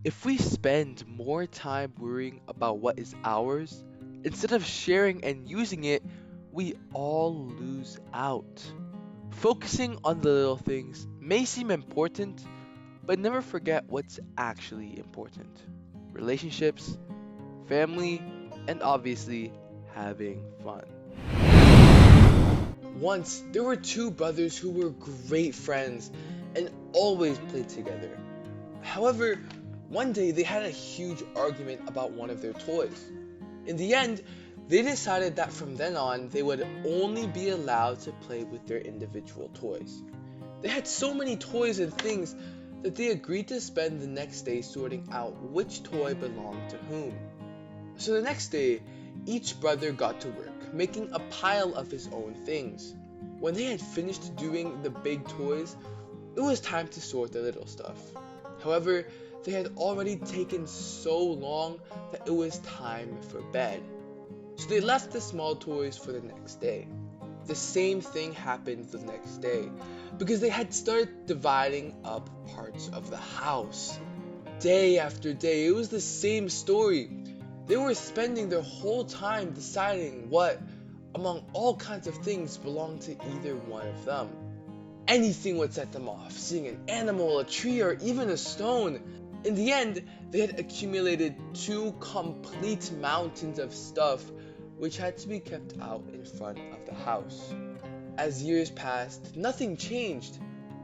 If we spend more time worrying about what is ours instead of sharing and using it, we all lose out. Focusing on the little things may seem important, but never forget what's actually important: relationships, family, and obviously having fun. Once, there were two brothers who were great friends and always played together. However, one day they had a huge argument about one of their toys. In the end, they decided that from then on they would only be allowed to play with their individual toys. They had so many toys and things that they agreed to spend the next day sorting out which toy belonged to whom. So the next day, each brother got to work, making a pile of his own things. When they had finished doing the big toys, it was time to sort the little stuff. However, they had already taken so long that it was time for bed. So they left the small toys for the next day. The same thing happened the next day, because they had started dividing up parts of the house. Day after day, it was the same story. They were spending their whole time deciding what, among all kinds of things, belonged to either one of them. Anything would set them off, seeing an animal, a tree, or even a stone. In the end, they had accumulated two complete mountains of stuff which had to be kept out in front of the house. As years passed, nothing changed.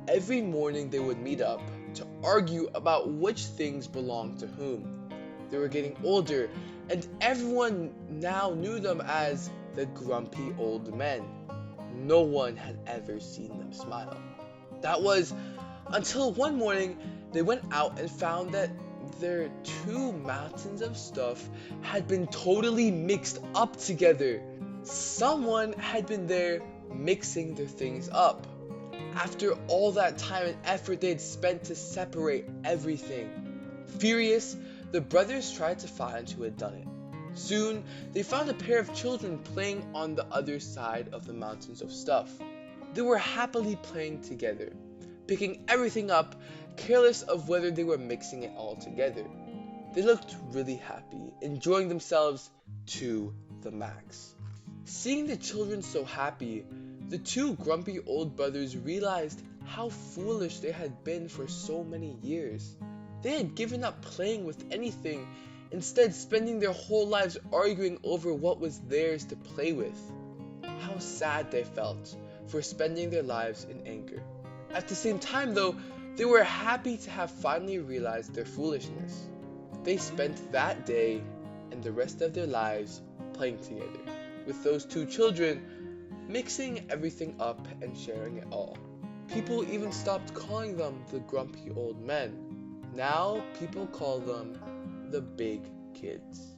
Every morning they would meet up to argue about which things belonged to whom. They were getting older, and everyone now knew them as the grumpy old men. No one had ever seen them smile. That was until one morning they went out and found that their two mountains of stuff had been totally mixed up together. Someone had been there mixing their things up. After all that time and effort they had spent to separate everything. Furious, the brothers tried to find who had done it. Soon, they found a pair of children playing on the other side of the mountains of stuff. They were happily playing together, picking everything up, careless of whether they were mixing it all together. They looked really happy, enjoying themselves to the max. Seeing the children so happy, the two grumpy old brothers realized how foolish they had been for so many years. They had given up playing with anything, instead spending their whole lives arguing over what was theirs to play with. How sad they felt for spending their lives in anger. At the same time though, they were happy to have finally realized their foolishness. They spent that day and the rest of their lives playing together, with those two children, mixing everything up and sharing it all. People even stopped calling them the grumpy old men. Now people call them the big kids.